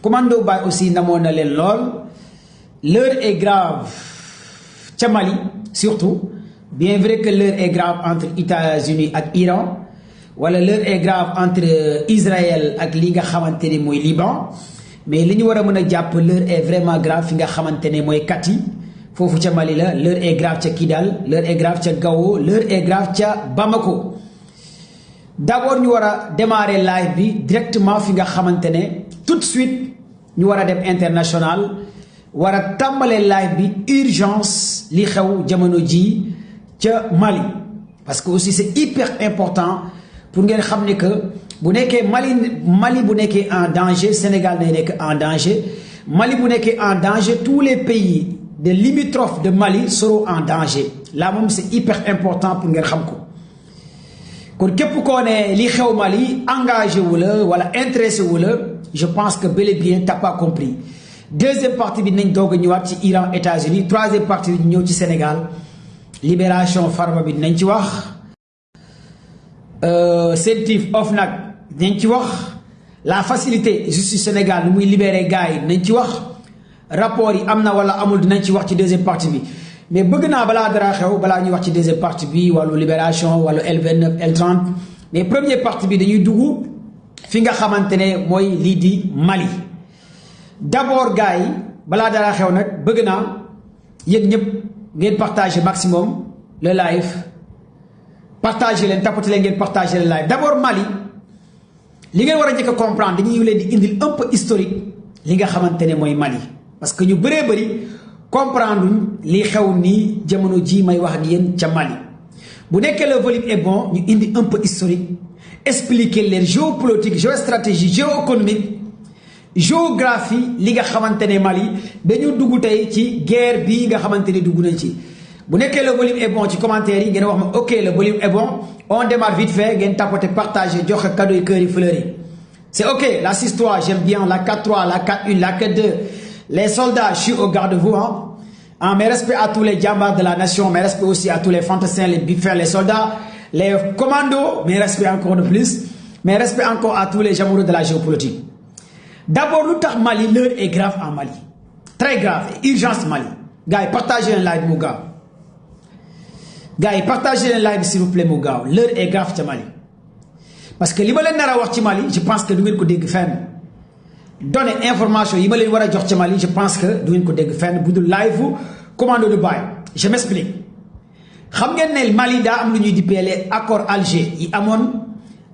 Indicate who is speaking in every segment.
Speaker 1: commando Baye aussi namoon na leen lool. L'heure est grave ca Mali surtout bien vrai que l'heure est grave entre États-Unis ak Iran wala l'heure est grave entre Israël ak li nga xamante ne mooy Liban mais li ñu war a mën a jàpp l'heure est vraiment grave fi nga xamante ne mooy Kati foofu ca Mali la l'heure est grave ca Kidal l'heure est grave ca Gao l'heure est grave ca Bamako. D'abord ñu war a démarrer live bi directement fi nga xamante ne tout de suite ñu war a dem international war a tàmbalee live bi urgence li xew jamono ji ca Mali parce que aussi c'est hyper important pour ngeen xam ne que bu nekkee Mali bu nekkee en danger Sénégal day nekk en danger Mali bu nekkee en danger tous les pays de limitrophes de Mali seront en danger là moom c'est hyper important pour ngeen xam ko kon képp koo ne li xew Mali engagé wu la wala intéressé wu la je pense que bel et bien t'as pas compris. Deuxième partie bi nañ doog a ñëwaat ci Iran États-Unis troisième partie bi ñëw ci Sénégal libération Farba bi nañ ci wax CENTIF OFNAC nañ ci wax la facilité justice Sénégal nu muy libérer gars yi nañ ci wax rapport yi am na wala amul dinañ ci wax ci deuxième partie bi mais bëgg naa balaa dara xew balaa ñuy wax ci deuxième partie bi wàllu libération wàllu L29 L30 mais première partie bi dañuy dugg fi nga xamante ne mooy lii di Mali. D'abord gars yi balaa dara xew nag bëgg naa yéen ñëpp ngeen partager maximum le live partager leen tapoter leen ngeen partager le live d'abord Mali li ngeen war a njëkk a comprendre dañuy leen di indil un peu historique li nga xamante ne mooy Mali parce que ñu bëree bëri comprendre li xew nii jamono ji may wax ak yéen ca Mali bu nekkee le volume est bon ñu indi un peu historique expliquer leen géopolitique géostratégie géoéconomique géographie li nga xamante ne Mali dañu dugg tey ci guerre bii nga xamante ne dugg nañ ci bu nekkee le volume est bon ci commentaire yi ngeen wax ma ok le volume est bon on démarre vite fait ngeen tapoter partager joxe cadeau yi cœur yi fleurs yi c'est ok la 6-3 j'aime bien la 4-3 la 4-1 la 4-2 les soldats je suis au garde-vous hein. Mes respects à tous les jambars de la nation mes respects aussi à tous les fantassins les bifers les soldats les commandos mes respects encore de plus mes respects encore à tous les amoureux de la géopolitique. D'abord lu tax Mali l'heure est grave en Mali très grave urgence Mali gars yi partagez leen live mu gaaw gars yi partagez leen live s'il vous plaît mu gaaw l'heure est grave ca Mali parce que li ma leen nar a wax ci Mali je pense que du ngeen ko dégg fenn donner information yi ma leen war a jox ca Mali je pense que du ngeen ko dégg fenn bu dul live commando de Baye je m'explique xam ngeen ne Mali daa am lu ñuy dippee les accords Alger yi amoon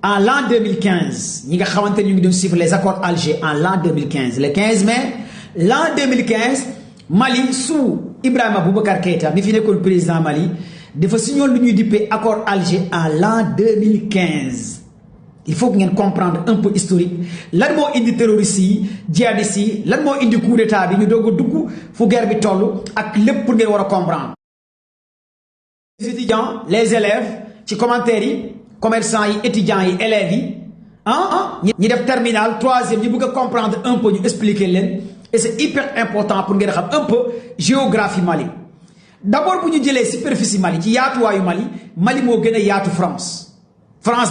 Speaker 1: en l'an 2015 ñi nga xamante ñu ngi doon suivre les accords Alger en l'an 2015 le 15 mai l'an 2015 Mali sous Ibrahima Boubacar Keïta mi fi nekkoon président Mali dafa signé lu ñuy dippee accord Alger en l'an 2015 il faut que ngeen comprendre un peu historique lan moo indi terroristes yi djihadistes yi lan moo indi coup d'état bi ñu doog a dugg fu guerre bi toll ak lépp pour ngeen war a comprendre. Les étudiants les élèves ci commentaires yi. Commerçants yi étudiants yi élèves yi ñi def terminal troisième ñi bëgg a comprendre un peu ñu expliquer leen et c'est hyper important pour ngeen xam un peu géographie Mali d'abord bu ñu jëlee superficie Mali ci yaatuwaayu Mali moo gën a yaatu France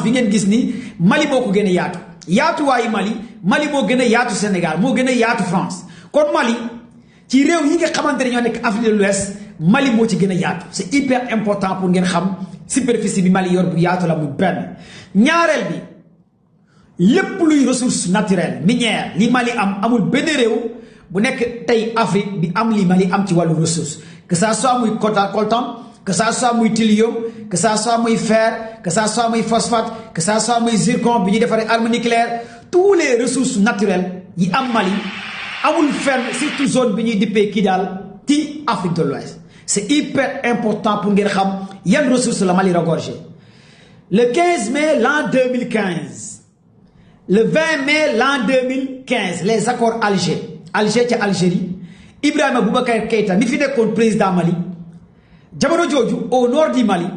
Speaker 1: bi ngeen gis ni Mali moo ko gën a yaatu yaatuwaayu Mali moo gën a yaatu Sénégal moo gën a yaatu France kon Mali ci réew yi nga xamante ne ñoo nekk Afrique de l'Ouest Mali moo ci gën a yaatu c'est hyper important pour ngeen xam superficie bi Mali yor bu yaatu la muy benn ñaareel bi lépp luy ressource naturelle minière li Mali am amul benn réew bu nekk tey Afrique bi am li Mali am ci wàllu ressource que ça soit muy coltan que ça soit muy thallium que ça soit muy fer que ça soit muy phosphate que ça soit muy zircon bi ñuy defaree arme nucléaire tous les ressources naturelles yi am Mali amul fenn surtout zone bi ñuy dippee Kidal ci Afrique de l'Ouest c'est hyper important pour ngeen xam yan ressources la Mali regorgé le 15 mai l'an 2015 le 20 mai l'an 2015 les accords Alger ca Algérie Ibrahima Boubacar Keïta mi fi nekkoon président Mali jamono jooju au nord du Mali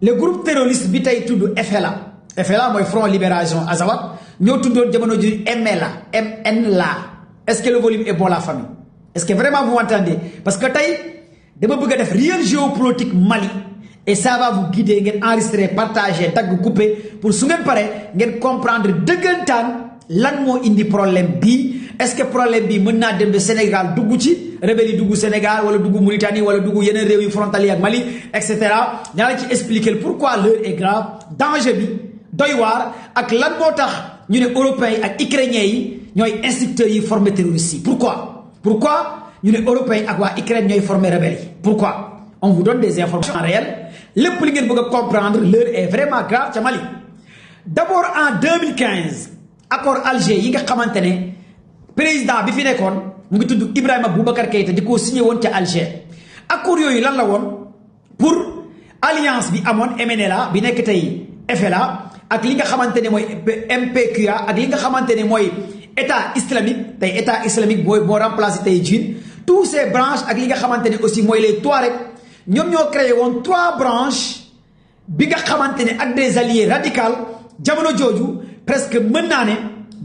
Speaker 1: le groupe terroriste bi tey tudd FLA mooy Front Libération Azawad ñoo tuddoon jamono jooju MNLA est-ce que le volume est bon la famille est-ce que vraiment vous m'entendez parce que tey dama bëgg a def réel géopolitique Mali et ça va vous guider ngeen enregistrer partager tagg couper pour su ngeen pare ngeen comprendre dëggantaan lan moo indi problème bii est-ce que problème bi mën naa dem de Sénégal dugg ci rebelle yi dugg Sénégal wala dugg Mauritanie wala dugg yeneen réew yu frontalier ak Mali et cetera dinaa la ci expliquer pourquoi l'heure est grave danger bi doy waar ak lan moo tax ñu ne européens yi ak ukrainiens yi ñooy instructeurs yi formé terroristes yi pourquoi ñu ne européens ak waa Ukraine ñooy formé rebelles yi pourquoi on vous donne des informations réelles lépp li ngeen bëgg a comprendre l'heure est vraiment grave ca Mali d'abord en 2015 accord Alger yi nga xamante ne président bi fi nekkoon mu ngi tudd Ibrahima Boubacar Keïta di ko signé woon ca Alger accord yooyu lan la woon pour alliance bi amoon MNLA bi nekk tey FLA ak li nga xamante ne mooy MPQA ak li nga xamante ne mooy état islamique tey état islamique boo remplacé tey Djinn tous ces branches ak li nga xamante ne aussi mooy les Touaregs ñoom ñoo créé woon 3 branches bi nga xamante ne ak des alliés radicaux jamono jooju presque mën naa ne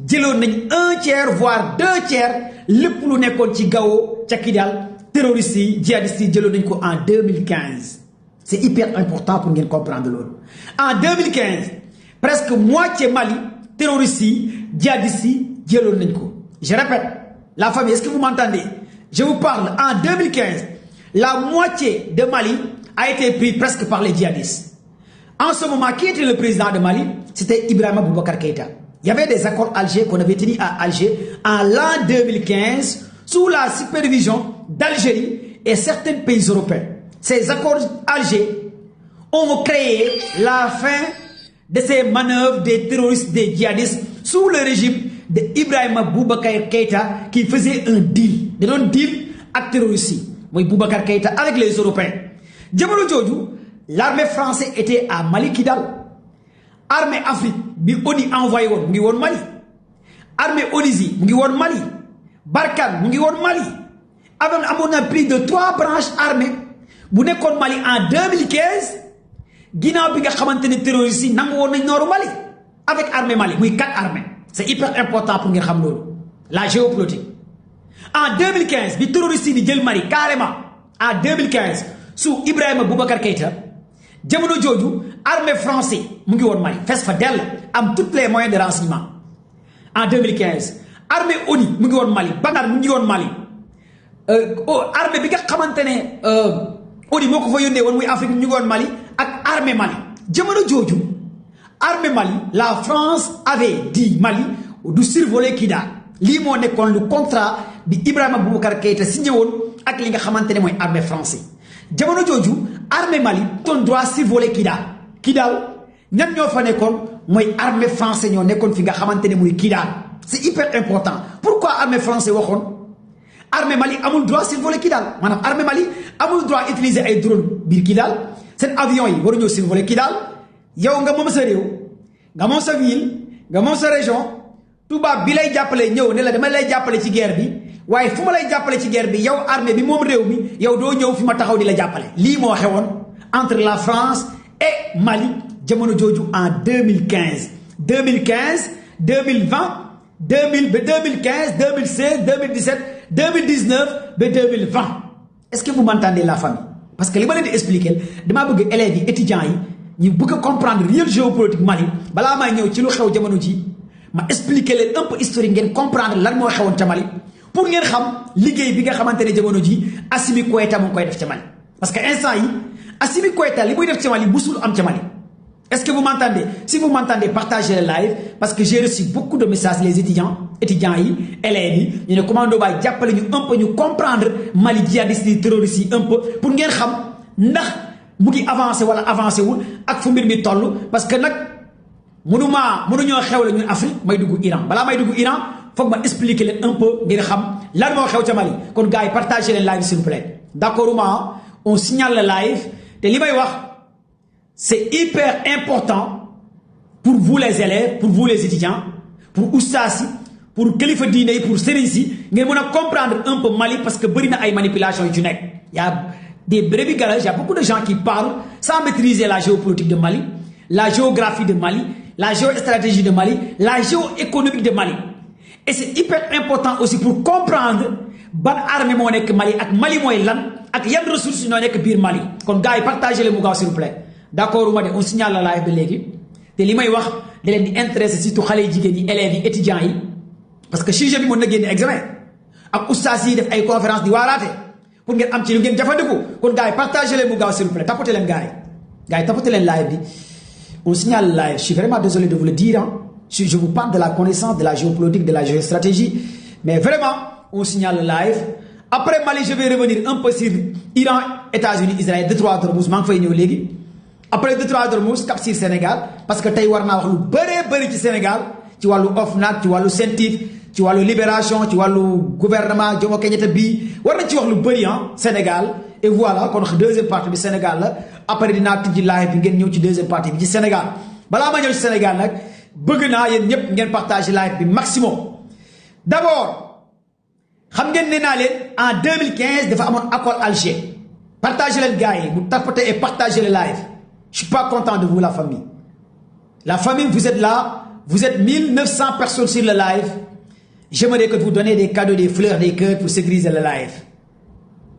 Speaker 1: jëloon nañ 1/3 voire 2/3 lépp lu nekkoon ci Gao ca Kidal terroristes yi djihadistes yi jëloon nañ ko en 2015 c'est hyper important pour ngeen comprendre loolu en 2015 presque moitié Mali terroristes yi djihadistes yi jëloon nañ ko je répète la famille est-ce que vous m'entendez je vous parle en 2015 la moitié de Mali a été pris presque par les djihadistes en ce moment qui était le président de Mali c'était Ibrahima Boubacar Keïta. Il y avait des accords Alger qu'on avait tenus à Alger en l'an 2015 sous la supervision d'Algérie et certains pays européens. Ces accords Alger ont créé la fin de ces manœuvres des terroristes, des djihadistes sous le régime de Ibrahima Boubacar Keïta qui faisait un deal. Ils ont deal avec les terroristes. Moi, Boubacar Keïta avec les Européens. Djamono Djodjou, l'armée française était à Mali Kidal. Armée Afrique bi ONU envoyé woon mu ngi woon Mali armée Onussi mu ngi woon Mali Barkhane mu ngi woon Mali amoon na plus de 3 branches armées bu nekkoon Mali en 2015 ginnaaw bi nga xamante ne terroristes yi nangu woon nañ nooru Mali avec armée Mali muy 4 armées c'est hyper important pour ngeen xam loolu la géopolitique en 2015 bi terroristes yi di jël Mali carrément en 2015 sous Ibrahima Boubacar Keïta jamono jooju armée française mu ngi woon Mali fees fa dell am tous les moyens de renseignement en 2015 armée ONU mu ngi woon Mali Bangar mu ngi woon Mali armée bi nga xamante ne ONU moo ko fa yónnee woon muy Afrique mu ngi woon Mali ak armée Mali jamono jooju armée Mali la France avait dit Mali du survoler Kidal lii moo nekkoon lu contrat bi Ibrahima Boubacar Keïta signé woon ak li nga xamante ne mooy armée française jamono jooju armée Mali ton droit survoler Kidal ñan ñoo fa nekkoon mooy armée française ñoo nekkoon fi nga xamante ne muy Kidal c'est hyper important pourquoi armée française waxoon armée Mali amul droit survoler Kidal maanaam armée Mali amul droit utiliser ay drone biir Kidal seen avion yi waruñoo survoler Kidal yow nga moom sa réew nga moom sa ville nga moom sa région tubaab bi lay jàppale ñëw ne la dama lay jàppale ci guerre bi waaye fu ma lay jàppale ci guerre bi yow armée bi moom réew mi yow doo ñëw fi ma taxaw di la jàppale lii moo xewoon entre la France et Mali jamono jooju en 2015 2020 2015 2016 2017 2019 ba 2020 est-ce que vous m'entendez la famille parce que li ma leen di expliquer damaa bëgg élèves yi étudiants yi ñu bëgg a comprendre réel géopolitique Mali balaa may ñëw ci lu xew jamono ji ma expliquer leen un peu historique ngeen comprendre lan moo xewoon ca Mali pour ngeen xam liggéey bi nga xamante ne jamono ji Assimi Goïta mu ngi koy def ca Mali parce que instant yi Assimi Goïta li muy def ca Mali musul am ca Mali est-ce que vous m'entendez si vous m'entendez partagez le live parce que j'ai reçu beaucoup de messages les étudiants yi élèves yi ñu ne commando baay jàppale ñu un peu ñu comprendre Mali djihadistes yi terroristes yi un peu pour ngeen xam ndax mu ngi avancé wala avancé wul ak fu mbir mi toll parce que nag mënuñoo xewle ñun Afrique may dugg Iran balaa may dugg Iran foog ma expliquer leen un peu ngeen xam lan moo xew ca Mali kon gars yi partagez leen live s'il vous plaît d'accord on signale le live te li may wax c'est hyper important pour vous les élèves pour vous les étudiants pour oustaz yi pour kilifa diine yi pour sëriñ si ngeen mën a comprendre un peu Mali parce que bëri na ay manipulations yu ci nekk y a des brebis galeses y a beaucoup de gens qui parlent sans maîtriser la géopolitique de Mali la géographie de Mali la géostratégie de Mali la géoéconomique de Mali et c'est hyper important aussi pour comprendre ban armée moo nekk Mali ak Mali mooy lan ak yan ressources ñoo nekk biir Mali kon gars yi partagez le mu gaaw s'il vous plaît d'accord ma de on signale la live ba léegi te li may wax da leen di intéressé surtout xale yi jigéen yi élèves yi étudiants yi parce que sujet bi mën na génne examen ak oustaz yi def ay conférence di waaraate pour ngeen am ci lu ngeen jafandiku kon gars yi partagé leen mu gaaw s'il vous plaît tapoté leen gars yi tapoté leen live bi on signale live. Je suis vraiment désolé de vous le dire hein. Je vous parle de la connaissance de la géopolitique, de la géostratégie, mais vraiment on signale live. Après Mali, je vais revenir un peu sur Iran, États-Unis, Israël, Détroit d'Ormuz, maa ngi fay ñëw léegi. Après Détroit d'Ormuz, Cap sur Sénégal, parce que tey war naa wax lu bëri ci Sénégal ci wàllu OFNAC, ci wàllu CENTIF, ci wàllu libération, ci wàllu gouvernement Jomo Kenyatta bii war nañ ci wax lu bëri ah Sénégal. Et voilà kon deuxième partie bi Sénégal la après dinaa tijji live bi ngeen ñëw ci deuxième partie bi ci Sénégal balaa ma ñëw ci Sénégal nag bëgg naa yéen ñëpp ngeen partager live bi maximum. D'abord xam ngeen nee naa leen en 2015 dafa amoon accord Alger partagez leen gars yi bu tapoter et partagez le live. Je suis pas content de vous la famille. La famille vous êtes là, vous êtes 1900 personnes sur le live. J'aimerais que vous donniez des cadeaux, des fleurs, des cœurs pour sécuriser le live.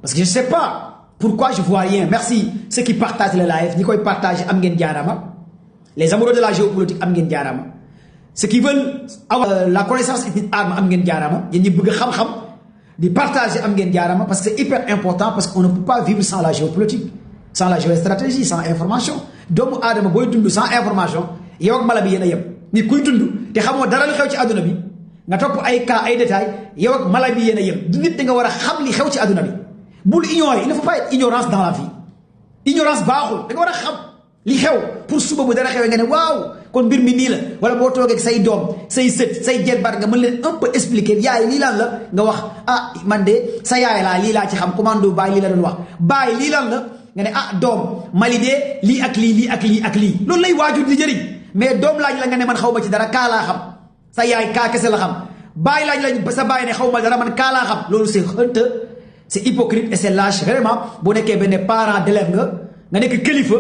Speaker 1: Parce que je ne sais pas pourquoi je ne vois rien. Merci ceux qui partagent le live. Ñi koy partagent am ngeen jaarama. Les amoureux de la géopolitique am ngeen jaarama. Ceux qui veulent avoir la connaissance ethnique arme am ngeen jaarama. Yéen ñi bëgg xam-xam di partager am ngeen jaarama parce que c'est hyper important parce qu'on ne peut pas vivre sans la géopolitique, sans la géostratégie, sans information. Doomu aadama booy dund sans information yow ak mala bi yéen a yem. Nit kuy dund te xamoo dara lu xew ci àdduna bi nga topp ay cas ay détails yow ak mala bi yéen a yem. Nit da nga war a xam li xew ci àdduna bi. Bul ignorer, il ne faut pas être ignorance dans la vie. Ignorance baaxul da nga war a xam li xew pour suba bu dara xewee nga ne waaw kon mbir mi nii la wala boo toogee ak say doom say sët say jerbaat nga mën leen un peu expliquer yaay lii lan la nga wax ah man de sa yaay laa lii laa ci xam commando baay lii la doon wax baay lii lan la nga ne ah doom Mali de lii ak lii lii ak lii ak lii loolu lay waajur di jëriñ mais doom laaj la nga ne man xaw ma ci dara kaa laa xam sa yaay kaa kese la xam baay laaj la sa baay ne xaw ma dara man kaa laa xam loolu c'est honteux. C'est hypocrite et c'est lâche vraiment boo nekkee benn parent d'élève nga nekk kilifa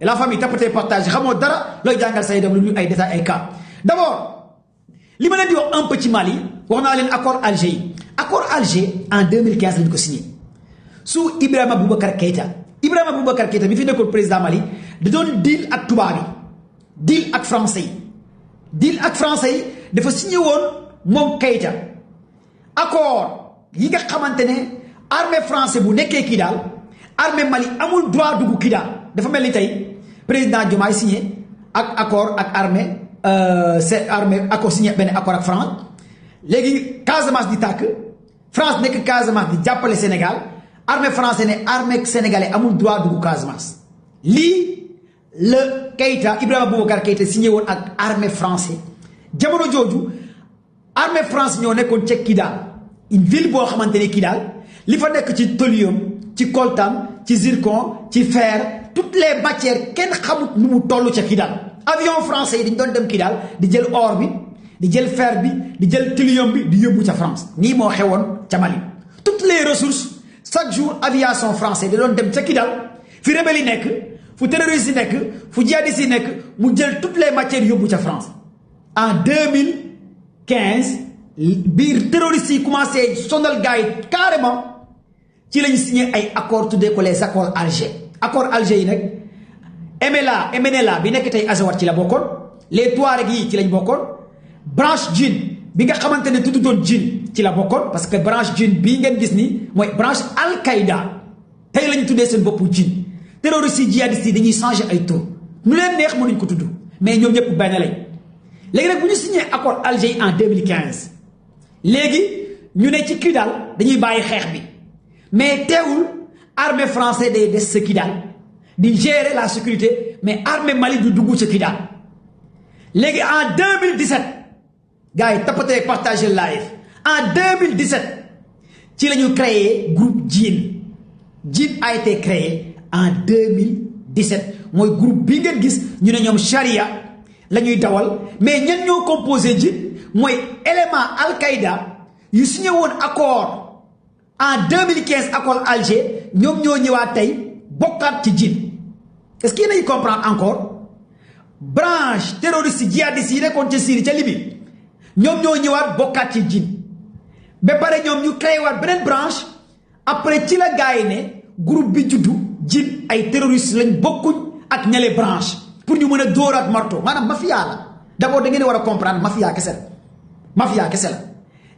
Speaker 1: et la famille tapatee partage xamoo dara looy jàngal say doom lu ñu ay détails ay cas. D'abord li ma leen di wax un peu ci Mali wax naa leen accord Alger yi accord Alger en 2015 lañu ko signé sous Ibrahima Boubacar Keïta bi fi nekkoon président Mali da doon deal ak tubaab yi deal ak français yi dafa signé woon moom Keïta accord yi nga xamante ne. Armée français bu nekkee Kidal armée Mali amul droit dugg Kidal dafa mel ni tey président Diomaye signé ak accord ak armée c'est armée accord signé benn accord ak France léegi Casamance di tàkk France nekk Casamance di jàppale Sénégal armée français ne armée sénégalais amul droit dugg Casamance lii la Keïta Ibrahima Boubacar Keïta signé woon ak armée français jamono jooju armée France ñoo nekkoon ca Kidal une ville boo xamante ne Kidal li fa nekk ci thorium ci coltan ci zircon ci fer toutes les matières kenn xamut nu mu toll ca Kidal avion français yi dañ doon dem Kidal di jël or bi di jël fer bi di jël thorium bi di yóbbu ca France nii moo xewoon ca Mali toutes les ressources chaque jour aviation français da doon dem ca Kidal fi rebelle yi nekk fu terroriste yi nekk fu djihadiste yi nekk mu jël toutes les matières yóbbu ca France en 2015 biir terroriste yi commencé sonal gars yi carrément ci lañu signé ay accords tuddee ko les accords Alger yi nag MNLA bi nekk tey Azawad ci la bokkoon les Touaregs yi ci lañ bokkoon branche Djinn bi nga xamante ne tuddutoon Djinn ci la bokkoon parce que branche Djinn bii ngeen gis ni mooy branche Al-Qaïda tey lañu tuddee seen boppu Djinn terroristes yi djihadistes yi dañuy changer ay tur nu leen neex mënuñ ko tudd mais ñoom ñëpp benn lañ léegi nag bu ñu signé accord Alger yi en 2015 léegi ñu ne ci Kidal dañuy bàyyi xeex bi mais teewul armée française day des sa Kidal di gérer la sécurité mais armée Mali du dugg sa Kidal léegi en 2017 gars yi tapatee partager live en 2017 ci la ñu créé groupe Djinn a été créé en 2017 mooy groupe bi ngeen gis ñu ne ñoom charia la ñuy dawal mais ñen ñoo composé Djinn mooy élément Al-Qaïda yu signé woon accord en 2015 accord Alger ñoom ñoo ñëwaat tey bokkaat ci Djinn est-ce que yéen a ngi comprendre encore branche terroriste djihadiste yi nekkoon ca Syrie ca Libye ñoom ñoo ñëwaat bokkaat ci Djinn ba pare ñoom ñu créé waat beneen branche après ci la gars yi ne groupe bi juddu Djinn ay terroriste lañ bokkuñ ak ñale branche pour ñu mën a dóoraat marto maanaam mafia la d'abord da ngeen war a comprendre mafia kese la.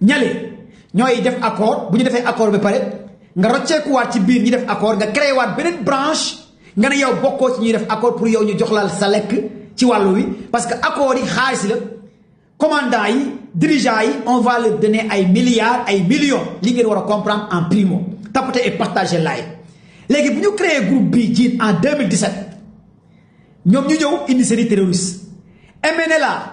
Speaker 1: ñale ñooy def accord bu ñu defee accord ba pare nga rocceekuwaat ci biir ñi def accord nga créé waat beneen branche nga ne yow bokkoo ci ñuy def accord pour yow ñu jox la sa lekk ci wàllu wi parce que accord yi xaalis la commandant yi dirigeant yi on va leur donner ay milliards ay millions li ngeen war a comprendre en primo tapoter et partager live léegi bu ñu créé groupe bii jiit en 2017 ñoom ñu ñëw indi série terroriste MNLA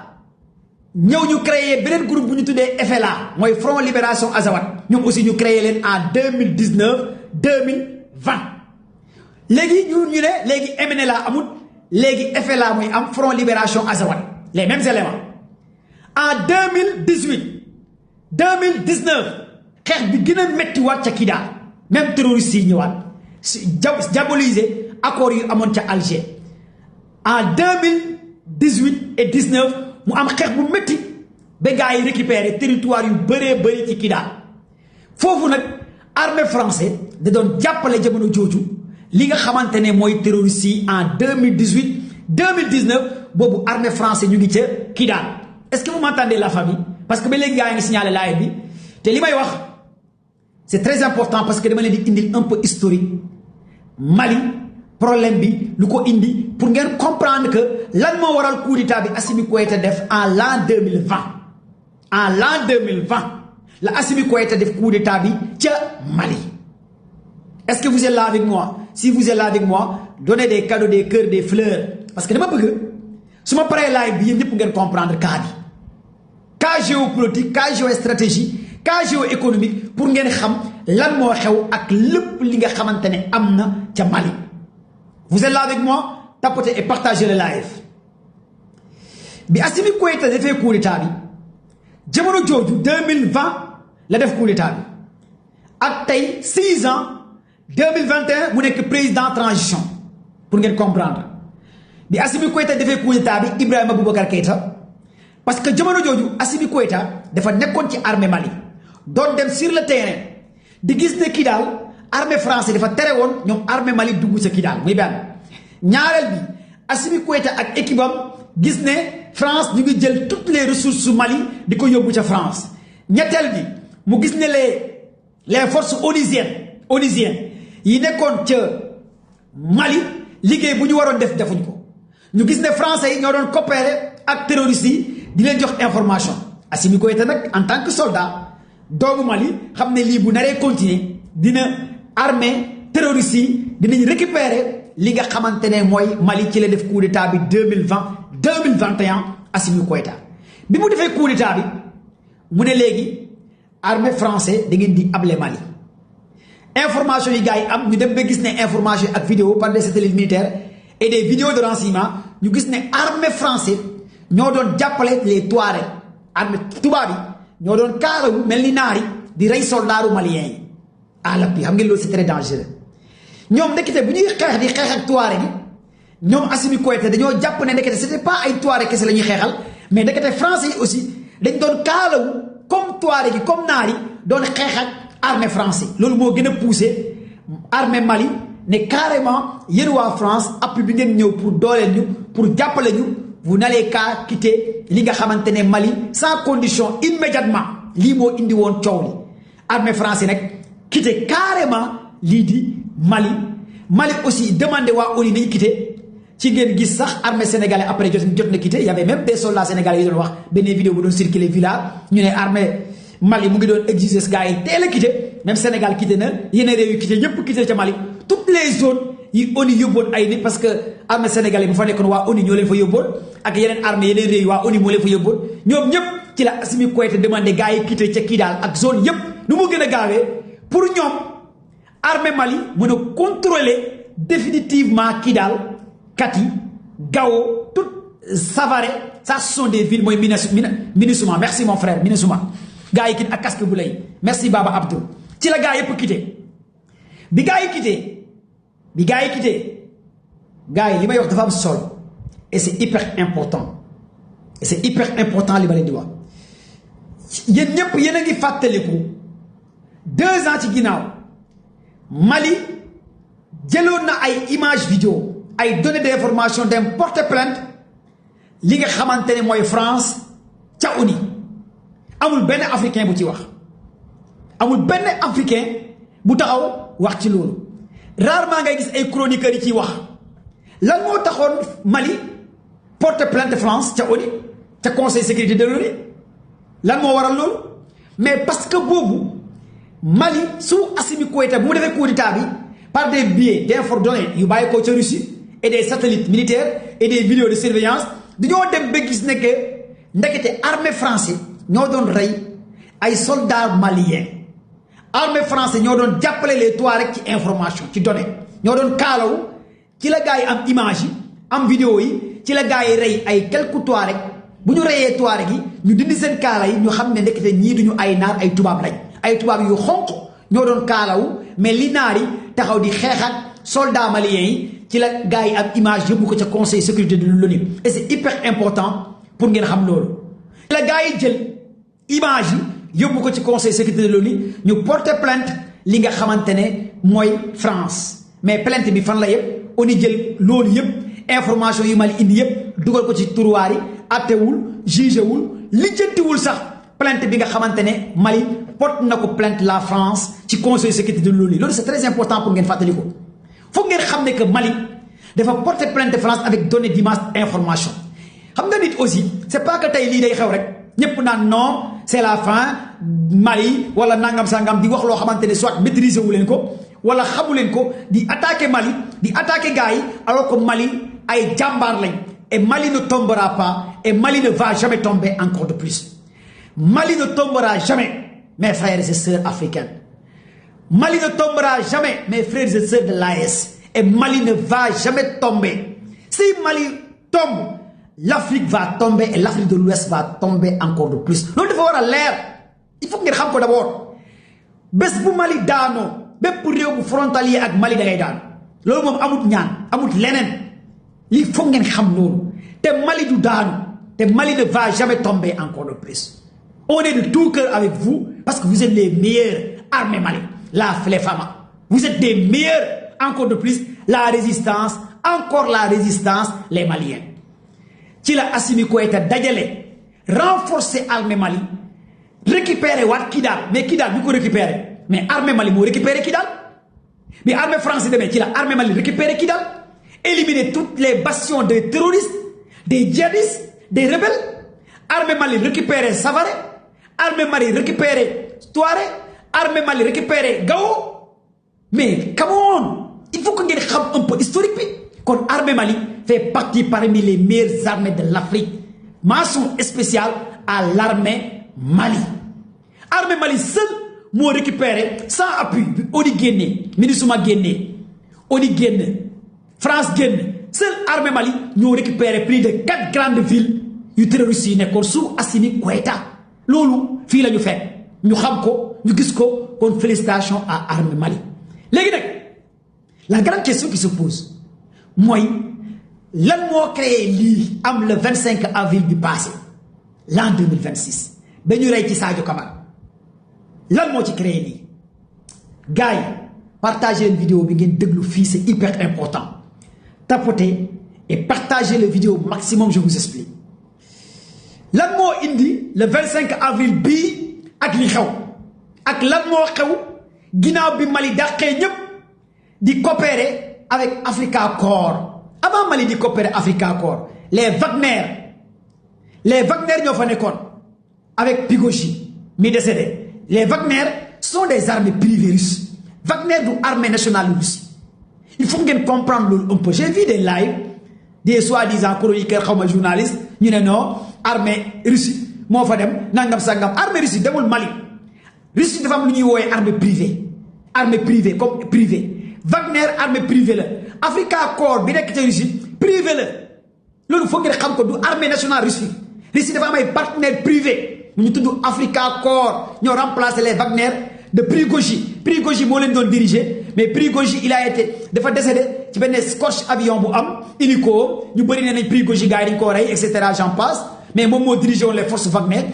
Speaker 1: ñëw ñu créé beneen groupe bu ñu tuddee FLA mooy Front Libération Azawad ñoom aussi ñu créé leen en 2019 2020 léegi ñu ne léegi MNLA amul léegi FLA mooy am Front Libération Azawad les mêmes éléments en 2018 2019 xeex bi gën a méttiwaat ca Kidal même terroristes yi ñëwaat diaboliser accords yu amoon ca Alger en 2018 et 19 mu am xeex bu métti ba gars yi récupérer territoire yu bëree bëri ci Kidal foofu nag armée français da doon jàppale jamono jooju li nga xamante ne mooy terroristes yi en 2018 2019 boobu armée français ñu ngi ca Kidal est-ce que vous m'entendez la famille parce que ba léegi gaa ngi signalé live bi te li may wax c'est très important parce que dama leen di indil un peu historique Mali problème bi lu ko indi pour ngeen comprendre que lan moo waral coup d'état bi Assimi Goïta def en l'an 2020 en l'an 2020 la Assimi Goïta def coup d'état bi ca Mali est-ce que vous êtes là avec moi si vous êtes là avec moi donnez des cadeaux des cœurs des fleurs parce que dama bëgg su ma paree live bi yéen ñëpp ngeen comprendre cas bi cas géopolitique cas géostratégie cas géoéconomique pour ngeen xam lan moo xew ak lépp li nga xamante ne am na ca Mali vous êtes là avec moi tapotez et partagez le live bi Assimi Goïta defee coup d'état bi jamono jooju 2020 la def coup d'état bi ak tey 6 ans 2021 mu nekk président transition pour ngeen comprendre bi Assimi Goïta defee coup d'état bi Ibrahima Boubacar Keïta parce que jamono jooju Assimi Goïta dafa nekkoon ci armée Mali doon dem sur le terrain di gis ne Kidal armée français dafa tere woon ñoom armée Mali dugg sa Kidal muy benn ñaareel bi Assimi Goïta ak équipe am gis ne France ñu ngi jël toutes les ressources su Mali di ko yóbbu ca France ñetteel bi mu gis ne les forces onusiennes yi nekkoon ca Mali liggéey bu ñu waroon def defuñ ko ñu gis ne français yi ñoo doon coopérer ak terroristes yi di leen jox information Assimi Goïta nag en tant que soldat doomu Mali xam ne lii bu naree continuer dina armée terroristes yi dinañ récupérer li nga xamante ne mooy Mali ci la def coup d'état bi 2020 2021 Assimi Goïta bi mu defee coup d'état bi mu ne léegi armée français da ngeen di able Mali information yi gars yi am ñu dem ba gis ne information ak vidéo par des satellites militaires et des vidéos de renseignement ñu gis ne armée français ñoo doon jàppale les Touaregs armée tubaab yi ñoo doon kaarawu mel ni naari di rey soldaaru maliens yi àlap bi xam ngeen loolu c'est très dangereux ñoom ndekete bu ñuy xeex di xeex ak Touareg gi ñoom Assimi Goïta dañoo jàpp ne ndekete c'était pas ay Touareg kese la ñuy xeexal mais ndekete français yi aussi dañ doon kaalawu comme Touareg gi comme naari doon xeex ak armée français loolu moo gën a poussé armée Mali ne carrément yéen waa France appui bi ngeen ñëw pour dooleel ñu pour jàppale ñu vous n'allez qu'à quitter li nga xamante ne Mali sans condition immédiatement lii moo indi woon coow li armée français nag quitter carrément lii di Mali aussi demandé waa ONU nañ quitter ci ngeen gis sax armée sénégalaise après jot na quitter y avait même des soldats sénégalais yi doon wax benn vidéo bu doon circuler villa ñu ne armée Mali mu ngi doon exiger ce gars yi teel a quitter même Sénégal quitté na yeneen réew yu quitté yëpp quitté ca Mali toutes les zones yi ONU yóbboon ay nit parce que armée sénégalais bu fa nekkoon waa ONU ñoo leen fa yóbboon ak yeneen armée yeneen réew yi waa ONU moo leen fa yóbboon ñoom ñëpp ci la Assimi Goïta demandé gars yi quitté ca Kidal ak zone yëpp nu mu gën a gaawee pour ñoom armée Mali mën a contrôler définitivement Kidal Kati Gao tout Savare ça ce sont des villes mooy Minusuma merci mon frère Minusuma gars yi kit ak casque bu lay merci Baba Abdou ci la gars yëpp quitté bi gars yi quitté gars yi li may wax dafa am solo et c'est hyper important li ma leen di wax yéen ñëpp yéen a ngi fàttaliku 2 ans ci ginnaaw Mali jëloon na ay image vidéo ay données d'information dem porter plainte li nga xamante ne mooy France ca ONU amul benn africain bu ci wax amul benn africain bu taxaw wax ci loolu rarement ngay gis ay chroniqueurs yi ciy wax lan moo taxoon Mali porte plainte France ca ONU ca conseil sécurité de l'ONU lan moo waral loolu mais parce que boobu Mali su Assimi Goïta bu mu defee coup d'état bi par des biais d'informations yu bàyyi ko ca Russie et des satellites militaires et des vidéos de surveillance dañoo dem ba gis ne que ndekete armée français ñoo doon rey ay soldats maliens armée français ñoo doon jàppale les Touaregs ci information ci données ñoo doon kaalawu ci la gars yi am image yi am vidéo yi ci la gars yi rey ay quelques Touaregs bu ñu reyee Touareg yi ñu dindi seen kaala yi ñu xam ne ndekete ñii duñu ay naar ay tubaab lañ ay tubaab yu xonq ñoo doon kaalawu mais li naar yi taxaw di xeex ak soldats maliens yi ci la gars yi am image yóbbu ko ca conseil sécurité de l'ONU et c'est hyper important pour ngeen xam loolu la gars yi jël image yi yóbbu ko ci conseil sécurité de l'ONU ñu porter plainte li nga xamante ne mooy France mais plainte bi fan la yëpp ONU jël loolu yëpp information yu Mali indi yëpp dugal ko ci tiroir yi attewul jugewul lijjantiwul sax plainte bi nga xamante ne Mali porte na ko plainte la France ci conseil sécurité de l'ONU loolu c'est très important pour ngeen fàttali ko foog ngeen xam ne que Mali dafa porter plainte France avec données d'image information xam nga nit aussi c'est pas que tey lii day xew rek ñëpp naan non c'est la fin Mali wala nangam sangam di wax loo xamante ne soit maîtriser wu leen ko wala xamu leen ko di attaquer Mali di attaquer gars yi alors que Mali ay jàmbaar lañ et Mali ne tombera pas et Mali ne va jamais tomber encore de plus Mali ne tombera jamais mes frères et sœurs africains Mali ne tombera jamais mes frères et sœurs de l'AES et Mali ne va jamais tomber si Mali tombe l'Afrique va tomber et l'Afrique de l'Ouest va tomber encore de plus loolu dafa war a leer il faut ngeen xam ko d'abord bés bu Mali daanoo bépp réew bu frontalier ak Mali da ngay daan loolu moom amut ñaan amut leneen lii foog ngeen xam loolu te Mali du daanu te Mali ne va jamais tomber encore de plus on est de tout cœur avec vous parce que vous êtes les meilleurs armées Mali les femmes vous êtes des meilleurs encore de plus la résistance encore la résistance les Maliens ci la Assimi Goïta dajale renforcer armée Mali récupérer waat Kidal mais Kidal bi ko récupérer mais armée Mali moo récupérer Kidal mais armée française demee ci la armée Mali récupérer Kidal éliminer toutes les bastions des terroristes des djihadistes des rebelles armée Mali récupérer Savare armée Mali récupérer Touareg armée Mali récupérer Gao mais come on il faut que ngeen xam un peu historique bi kon armée Mali fait partie parmi les meilleures armées de l'Afrique mention spéciale à l'armée Mali armée Mali seul moo récupéré sans appui bi ONU génnee MINUSMA génnee ONU génn France génn seul armée Mali ñoo récupéré plus de 4 grandes villes yu terroristes yi nekkoon sous Assimi Goïta loolu fii la ñu fekk ñu xam ko ñu gis ko kon félicitations à armée Mali léegi nag la grande question qui se pose mooy lan moo créé lii am le 25 avril bi passé l'an 2026 ba ñu rey ci Sadio Camara lan moo ci créé lii gars yi partagez leen vidéo bi ngeen déglu fii c'est hyper important tapotez et partagez la vidéo maximum je vous explique lan moo indi le 25 avril bii ak li xew ak lan moo xew ginnaaw bi Mali dàqee ñëpp di coopérer avec Africa Corps avant Mali di coopérer Africa Corps les Wagner ñoo fa nekkoon avec Pigochi mi décédé les Wagner sont des armées privées russes Wagner du armée nationale russe il faut ngeen comprendre loolu un peu j'ai vu des lives des soi-disant chroniqueurs xaw ma journalistes ñu ne non armée Russie moo fa dem nangam sangam armée Russie demul Mali Russie dafa am lu ñuy woowee armée privée comme privé Wagner armée privée la Africa Corps bi nekk ca Russie privé la loolu foog ngeen xam ko du armée nationale Russie dafa am ay partenaires privés ñu tudd Africa Corps ñoo remplacé les Wagner de Prigoji moo leen doon diriger mais Prigoji il a été dafa décédé ci benn scorch avion bu am hélico ñu bëri nee nañ Prigoji gars yi dañ koo rey et cetera j'en passe mais moom moo dirigé woon les forces Wagner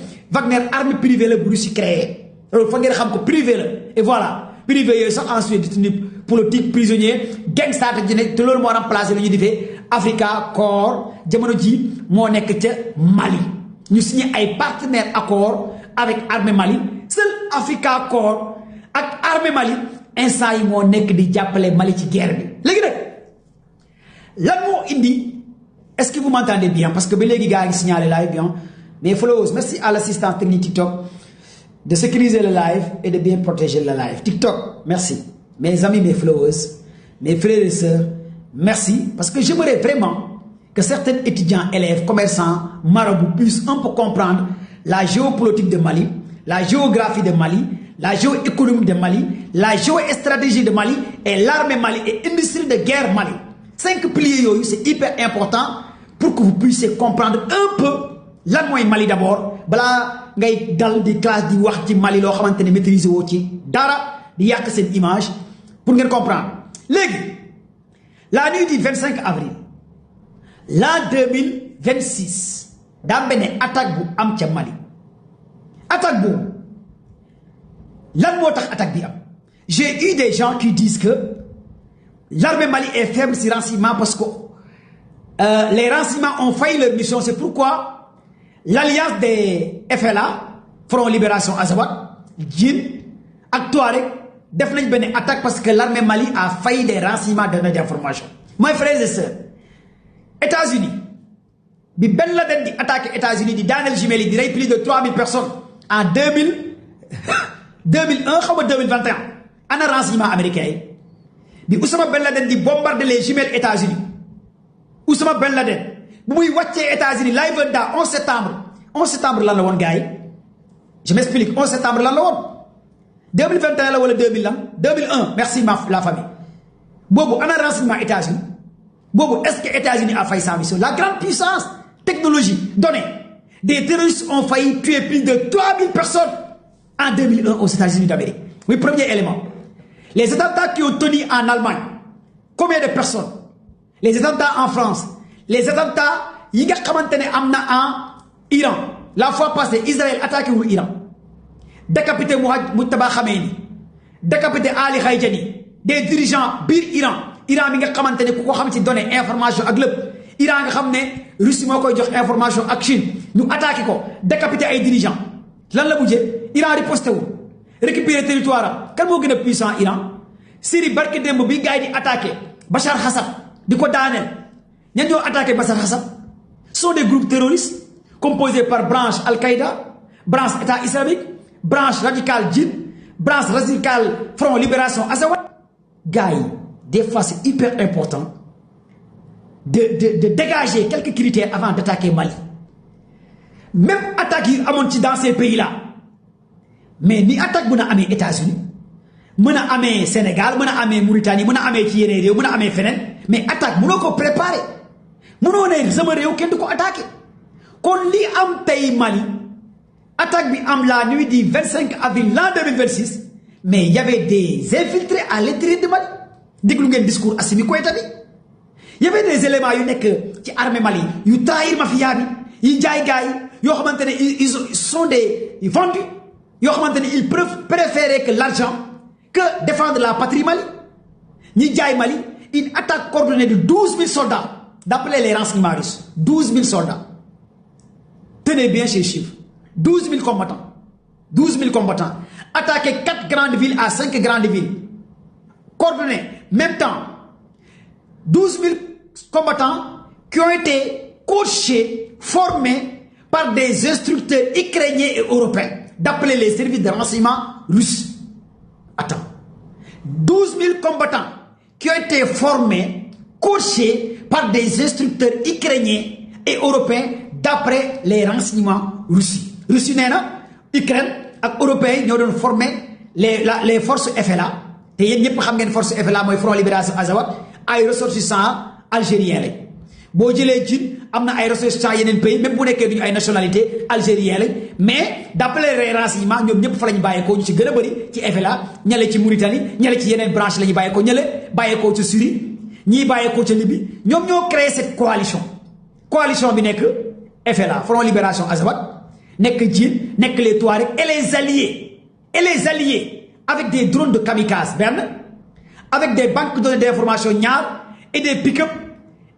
Speaker 1: armée privée la bu Russie créé loolu foog ngeen xam ko privé la et voilà privé yooyu sax ensuite détenu politique prisonnier gangster te loolu moo remplacé lu ñu defee Africa Corps jamono ji moo nekk ca Mali ñu signé ay partenaires accord avec armée Mali seul Africa Corps ak armée Mali instant yi moo nekk di jàppale Mali ci guerre bi léegi nag lan moo indi est-ce que vous m'entendez bien parce que ba léegi gars yi signalé live bien mais followers merci à l'assistance technique TikTok de sécuriser le live et de bien protéger le live TikTok merci mes amis mes followers mes frères et sœurs merci parce que j'aimerais vraiment que certains étudiants, élèves, commerçants, marabouts puissent un peu comprendre la géopolitique de Mali, la géographie de Mali, la géoéconomie de Mali, la géostratégie de Mali et l'armée Mali et l'industrie de guerre Mali. 5 piliers, c'est hyper important pour que vous puissiez comprendre un peu la moyen Mali d'abord. Bala ngay dal di classe di wax ci Mali lo xamantene maîtriser wo ci dara di yak sen image pour ngeen comprendre. Légui la nuit du 25 avril l'an 2026 daa benn attaque bu am ca Mali attaque boobu lan moo tax attaque bi am j'ai eu des gens qui disent que l'armée Mali est faible sur renseignement parce que les renseignements ont failli leur mission c'est pourquoi l'alliance des FLA Front Libération Azawad Djinn ak Touareg def nañ benn attaque parce que l'armée Mali a failli des renseignements d'information mes frères et sœurs États-Unis bi Ben Laden di attaqué États-Unis di Daniel Jimeli di rey plus de 3000 personnes en 2001 xaw ma 2021 ana renseignement américain yi bi Oussama Ben Laden di bombarder les jumelles États-Unis Oussama Ben Laden bu muy wàccee États-Unis live da 11 septembre lan la woon gars yi je m'explique 11 septembre lan la woon 2021 la wala 2001 merci la famille boobu ana renseignement États-Unis Bobo, est-ce que les États-Unis a failli sa mission? La grande puissance, technologie, donnée. Des terroristes ont failli tuer plus de 3000 personnes en 2001 aux États-Unis d'Amérique. Oui, premier élément. Les attentats qui ont tenu en Allemagne, combien de personnes? Les attentats en France, les attentats qui ont en Iran. La fois passée, Israël attaqué l'Iran. Décapité Mouttaba Khamenei, décapité Ali Khayjani, des dirigeants bir Iran. Iran mi nga xamantene ku ko xam ci donner information ak lepp Iran nga xamne Russie mo koy jox information ak Chine ñu attaquer ko décapiter ay dirigeants lan la mujjé Iran riposté wu récupérer territoire kan mo gëna puissant Iran Syrie barke demb bi gaay di attaquer Bachar Assad diko daanel ñan ñoo attaquer Bachar Assad sont des groupes terroristes composés par branche Al-Qaïda branche État islamique branche radicale Djinn branche radicale Front Libération Azawad gaay des fois c'est hyper important de dégager quelques critères avant d'attaquer Mali. Même attaque dans ces pays-là. Mais ni attaque buna amé États-Unis, muna amé Sénégal, muna amé Mauritanie, muna amé Kiyéré, muna amé Fenen, mais attaque muna ko préparer. Muna né sama réew kenn du ko attaquer. Kon li am tay Mali, attaque bi am la nuit du 25 avril l'an 2026, mais il y avait des infiltrés à l'intérieur de Mali. Déglu ngeen discours Assimi Goïta bi y avait des éléments yu nekk ci armée Mali yu trahir mafia bi yi jaay gaay yoo xamante ne ils sont des vendus yoo xamante ne ils préféraient que l'argent que défendre la patrie Mali ñi jaay Mali une attaque coordonnée de 12 000 soldats d'après les renseignements russes 12 000 soldats tenez bien ces chiffres 12 000 combattants attaquer 4 grandes villes à 5 grandes villes coordonnés même temps 12 000 combattants qui ont été coachés, formés par des instructeurs ukrainiens et européens d'après les services de renseignement russes. Attends. 12 000 combattants qui ont été formés, coachés par des instructeurs ukrainiens et européens d'après les renseignements russes. Russie nena, Ukraine et européens nous ont formé les forces FLA. Et yéen ñëpp xam ngeen force FLA mooy Front Libération Azawad ay ressortissants algériens lañ boo jëlee Djinn am na ay ressortissants yeneen pays même bu nekkee duñu ay nationalité algérien lañ mais d'après les renseignements ñoom ñëpp fa lañ bàyyeekoo ñu ci gën a bëri ci FLA ñale ci Mauritanie ñale ci yeneen branche la ñu bàyyeekoo ñale bàyyeekoo ci Syrie ñii bàyyeekoo ci Libye ñoom ñoo créé cette coalition bi nekk FLA Front Libération Azawad nekk Djinn nekk les Touaregs et les alliés avec des drones de kamikazes, avec des banques de données d'information et des pick-up,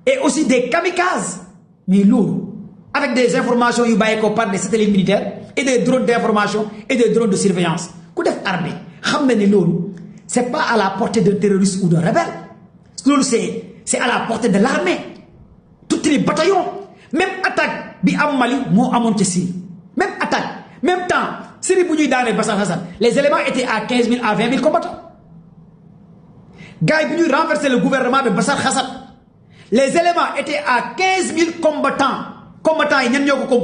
Speaker 1: et aussi des kamikazes. Mais lourd, avec des informations yu bàyyi ko par des satellites militaires et des drones d'information et des drones de surveillance ku def armée xam na ne loolu c'est pas à la portée d'un terroriste ou d'un rebelle loolu c'est à la portée de l'armée tous les bataillons même attaque bi am Mali moo amoon ca Syrie même attaque même temps Syrie bu ñuy daanee Bachar Hassan les éléments étaient à 15 000 à 20 000 combattants gars yi bu ñuy renverser le gouvernement de Bachar Hassan les éléments étaient à 15 000 combattants yi ñan ñoo ko composé